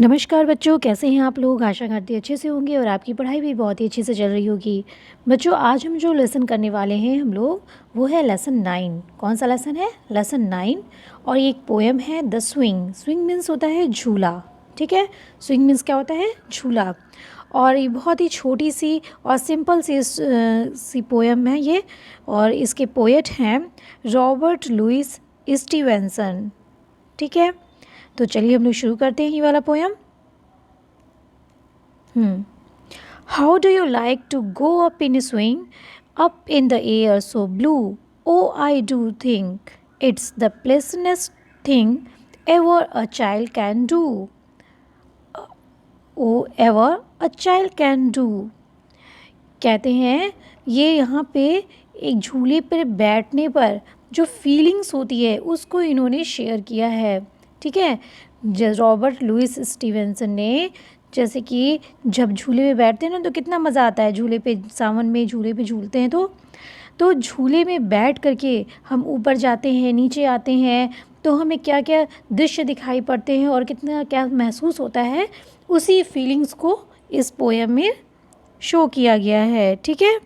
नमस्कार बच्चों, कैसे हैं आप लोग। आशा करती अच्छे से होंगे और आपकी पढ़ाई भी बहुत ही अच्छे से चल रही होगी। बच्चों, आज हम जो लेसन करने वाले हैं हम लोग, वो है लेसन 9। कौन सा लेसन है? लेसन 9। और ये एक पोएम है, द स्विंग। स्विंग मीन्स होता है झूला। ठीक है, स्विंग मीन्स क्या होता है? झूला। और ये बहुत ही छोटी सी और सिंपल सी पोएम है ये। और इसके पोएट हैं रॉबर्ट लुइस स्टीवेंसन। ठीक है, तो चलिए हम लोग शुरू करते हैं ये वाला poem. How do you like to go up in a swing, up in the air so blue? Oh, I do think it's the pleasantest thing ever a child can do. Oh, ever a child can do. कहते हैं ये यहाँ पे एक झूले पर बैठने पर जो फीलिंग्स होती है उसको इन्होंने शेयर किया है। ठीक है, रॉबर्ट लुइस स्टीवेंसन ने, जैसे कि जब झूले पे बैठते हैं ना तो कितना मज़ा आता है। झूले पे सावन में झूले पे झूलते हैं तो झूले में बैठ करके हम ऊपर जाते हैं, नीचे आते हैं, तो हमें क्या क्या दृश्य दिखाई पड़ते हैं और कितना क्या महसूस होता है, उसी फीलिंग्स को इस पोएम में शो किया गया है। ठीक है,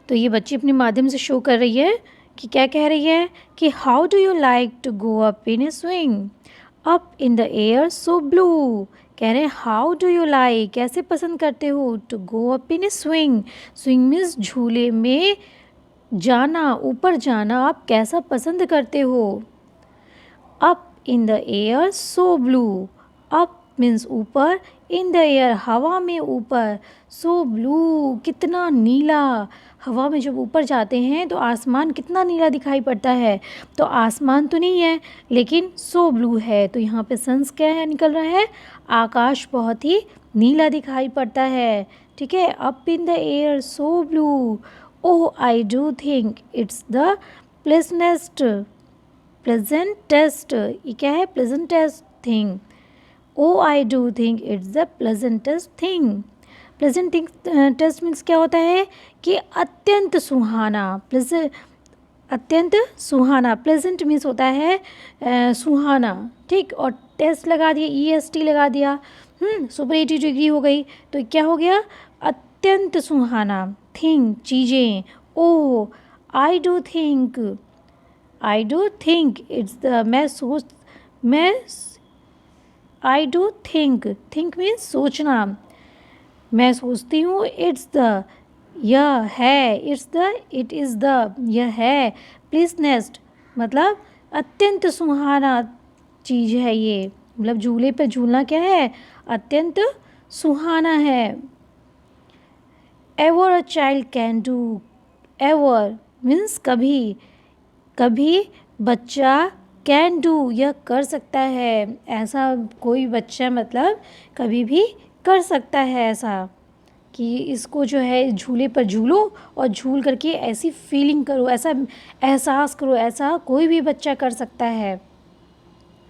तो ये बच्ची अपने माध्यम से शो कर रही है कि क्या कह रही है कि how do you like to go up in a swing, up in the air so blue. कह रहे हैं हाउ डू यू लाइक, कैसे पसंद करते हो, to go up in a swing. Swing means झूले में जाना, ऊपर जाना, आप कैसा पसंद करते हो। Up in the air so blue, up means ऊपर, इन द एयर हवा में ऊपर, सो ब्लू कितना नीला। हवा में जब ऊपर जाते हैं तो आसमान कितना नीला दिखाई पड़ता है। तो आसमान तो नहीं है लेकिन सो ब्लू है, तो यहाँ पे सन्स क्या है निकल रहा है, आकाश बहुत ही नीला दिखाई पड़ता है। ठीक है, up in the air so blue, oh I do think it's the pleasantest, ये क्या है? Pleasantest thing. Oh, I do think it's the pleasantest thing. Pleasantest means क्या होता है कि अत्यंत सुहाना। अत्यंत सुहाना। प्लेजेंट मीन्स होता है सुहाना। ठीक, और टेस्ट लगा दिया, EST लगा दिया, सुपरलेटिव डिग्री हो गई, तो क्या हो गया? अत्यंत सुहाना। थिंग, चीज़ें। Oh, I do think it's the, मैं आई डू थिंक मीन्स सोचना। मैं सोचती हूँ, इट्स द, यह है, इट इज़ द, यह है, प्लीजनेस्ट मतलब अत्यंत सुहाना चीज़ है ये। मतलब झूले पर झूलना क्या है? अत्यंत सुहाना है। Ever a child can do, ever means कभी, कभी बच्चा कैन डू यह कर सकता है, ऐसा कोई बच्चा मतलब कभी भी कर सकता है ऐसा, कि इसको जो है झूले पर झूलो और झूल करके ऐसी फीलिंग करो, ऐसा एहसास करो, ऐसा कोई भी बच्चा कर सकता है।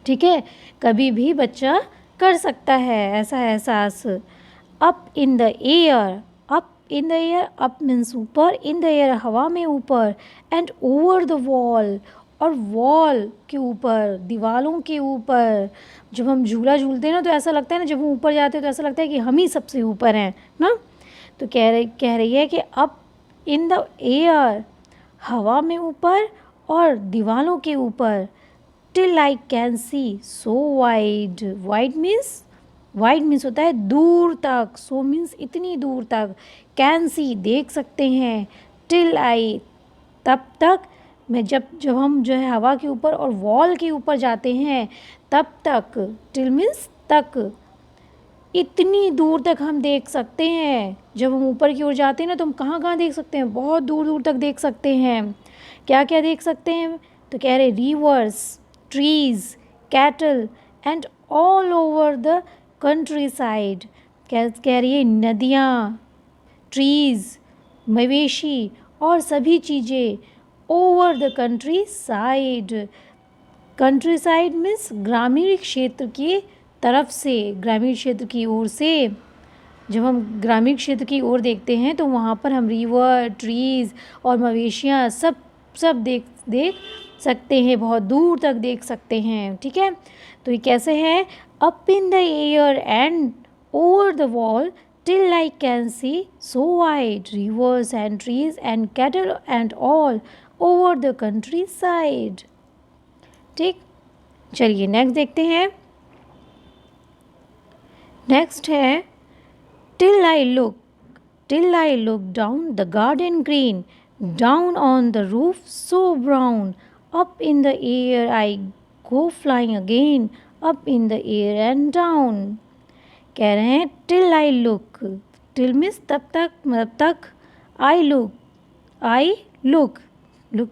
ठीक है, कभी भी बच्चा कर सकता है ऐसा एहसास। Up in the air, up in the air, up means ऊपर, इन द एयर हवा में ऊपर, एंड ओवर द वॉल, और वॉल के ऊपर, दीवालों के ऊपर। जब हम झूला झूलते हैं ना तो ऐसा लगता है ना, जब हम ऊपर जाते हैं तो ऐसा लगता है कि हम ही सबसे ऊपर हैं ना। तो कह रही है कि अप इन द एयर, हवा में ऊपर और दीवालों के ऊपर, till I can see so wide. Wide means होता है दूर तक, सो मीन्स इतनी दूर तक, कैन सी देख सकते हैं, टिल आई तब तक, मैं जब हम जो है हवा के ऊपर और वॉल के ऊपर जाते हैं तब तक, टिल मीन्स तक, इतनी दूर तक हम देख सकते हैं। जब हम ऊपर की ओर जाते हैं ना तो हम कहाँ कहाँ देख सकते हैं? बहुत दूर दूर तक देख सकते हैं। क्या क्या देख सकते हैं? तो कह रहे reverse, trees, cattle and all over the country side. कह रही है नदियाँ, ट्रीज, मवेशी और सभी चीज़ें, over the country side. Country side means ग्रामीण क्षेत्र की तरफ से, ग्रामीण क्षेत्र की ओर से। जब हम ग्रामीण क्षेत्र की ओर देखते हैं तो वहाँ पर हम रिवर, ट्रीज़ और मवेशियाँ सब देख सकते हैं, बहुत दूर तक देख सकते हैं। ठीक है, तो ये कैसे है, up in the air and over the wall till I can see so wide rivers and trees and cattle and all over the countryside। ठीक, चलिए नेक्स्ट देखते हैं। नेक्स्ट है till I look down the garden green, down on the roof so brown, up in the air I go flying again, up in the air and down। कह रहे हैं till I look, till means तब तक, I look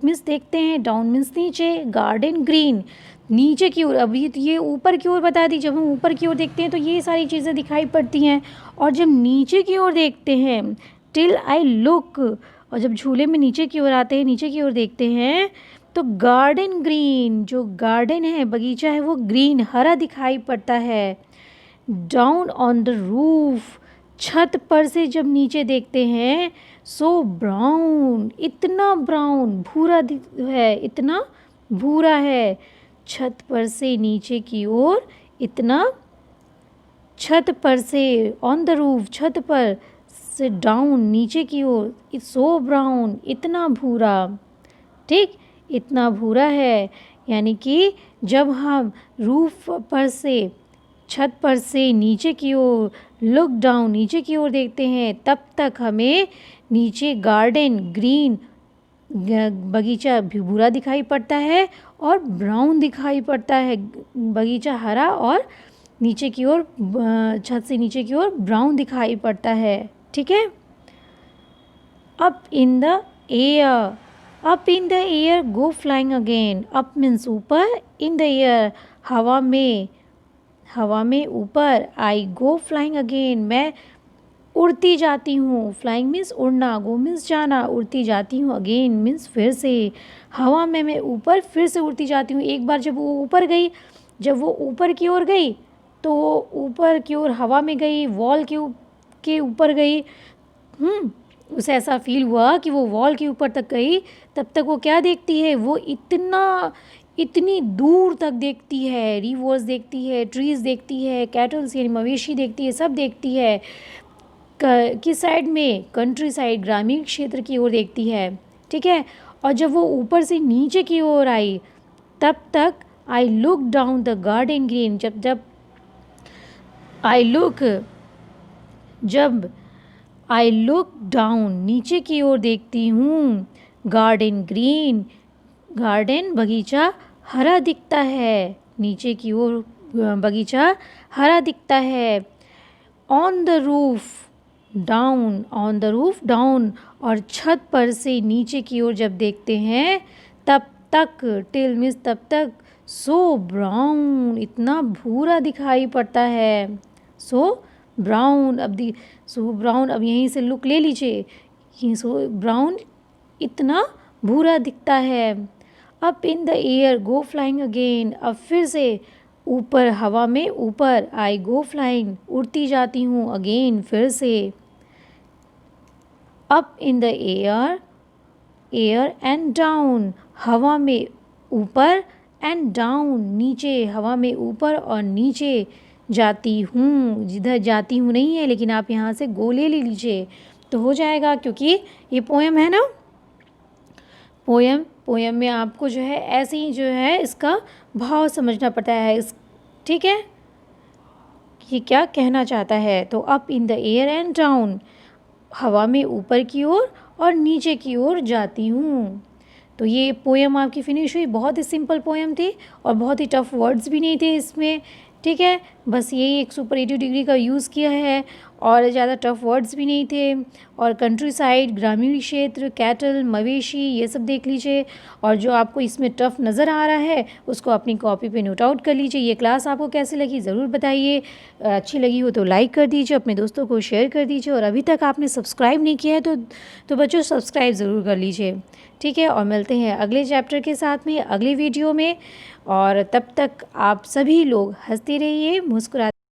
means देखते हैं, down means नीचे, garden green नीचे की ओर। अभी तो ये ऊपर की ओर बता दी, जब हम ऊपर की ओर देखते हैं तो ये सारी चीज़ें दिखाई पड़ती हैं, और जब नीचे की ओर देखते हैं टिल आई लुक, और जब झूले में नीचे की ओर आते हैं, नीचे की ओर देखते हैं तो गार्डन ग्रीन, जो गार्डन है, बगीचा है, वो ग्रीन हरा दिखाई पड़ता है। डाउन ऑन द रूफ, छत पर से जब नीचे देखते हैं, सो ब्राउन, इतना ब्राउन भूरा है, इतना भूरा है। छत पर से नीचे की ओर इतना, छत पर से, ऑन द रूफ छत पर से, डाउन नीचे की ओर, सो ब्राउन इतना भूरा। ठीक, इतना भूरा है, यानी कि जब हम रूफ पर से, छत पर से नीचे की ओर, लुक डाउन नीचे की ओर देखते हैं, तब तक हमें नीचे गार्डन ग्रीन, बगीचा भी भूरा दिखाई पड़ता है, और ब्राउन दिखाई पड़ता है, बगीचा हरा, और नीचे की ओर, छत से नीचे की ओर ब्राउन दिखाई पड़ता है। ठीक है, up in the air, up in the air go flying again, up means ऊपर, इन द एयर हवा में, हवा में ऊपर, आई गो फ्लाइंग अगेन मैं उड़ती जाती हूँ, फ्लाइंग मीन्स उड़ना, गो मीन्स जाना, उड़ती जाती हूँ, अगेन मीन्स फिर से, हवा में मैं ऊपर फिर से उड़ती जाती हूँ। एक बार जब वो ऊपर गई, जब वो ऊपर की ओर गई तो वो ऊपर की ओर हवा में गई, वॉल के ऊपर गई, उसे ऐसा फील हुआ कि वो वॉल के ऊपर तक गई। तब तक वो क्या देखती है, वो इतनी दूर तक देखती है, रिवर्स देखती है, ट्रीज़ देखती है, कैटल्स यानी मवेशी देखती है, सब देखती है। किस साइड में, कंट्री साइड, ग्रामीण क्षेत्र की ओर देखती है। ठीक है, और जब वो ऊपर से नीचे की ओर आई, तब तक I look down the garden green, जब आई लुक डाउन नीचे की ओर देखती हूँ, गार्डन ग्रीन, गार्डन बगीचा हरा दिखता है, नीचे की ओर बगीचा हरा दिखता है। On the roof down, on the roof down, और छत पर से नीचे की ओर जब देखते हैं, तब तक, टिल मीन्स तब तक, सो ब्राउन इतना भूरा दिखाई पड़ता है। सो ब्राउन, अब यहीं से लुक ले लीजिए, ये सो ब्राउन इतना भूरा दिखता है। Up in the air go flying again, अब फिर से ऊपर हवा में ऊपर, आई गो फ्लाइंग उड़ती जाती हूँ, अगेन फिर से। Up in the air and down, हवा में ऊपर, एंड डाउन नीचे, हवा में ऊपर और नीचे जाती हूँ, जिधर जाती हूँ नहीं है, लेकिन आप यहाँ से गो ले लीजिए तो हो जाएगा, क्योंकि ये पोएम है ना, पोएम में आपको जो है ऐसे ही जो है इसका भाव समझना पड़ता है। ठीक है, ये क्या कहना चाहता है। तो up in the air and down, हवा में ऊपर की ओर और नीचे की ओर जाती हूँ। तो ये पोएम आपकी फिनिश हुई। बहुत ही सिंपल पोएम थी और बहुत ही टफ वर्ड्स भी नहीं थे इसमें। ठीक है, बस यही एक सुपरलेटिव डिग्री का यूज़ किया है और ज़्यादा टफ वर्ड्स भी नहीं थे। और कंट्री साइड, ग्रामीण क्षेत्र, कैटल, मवेशी, ये सब देख लीजिए। और जो आपको इसमें टफ नज़र आ रहा है उसको अपनी कॉपी पे नोट आउट कर लीजिए। ये क्लास आपको कैसी लगी ज़रूर बताइए। अच्छी लगी हो तो लाइक कर दीजिए, अपने दोस्तों को शेयर कर दीजिए। और अभी तक आपने सब्सक्राइब नहीं किया है तो बच्चों सब्सक्राइब ज़रूर कर लीजिए। ठीक है, और मिलते हैं अगले चैप्टर के साथ में अगले वीडियो में। और तब तक आप सभी लोग हंसते रहिए, मुस्कुराते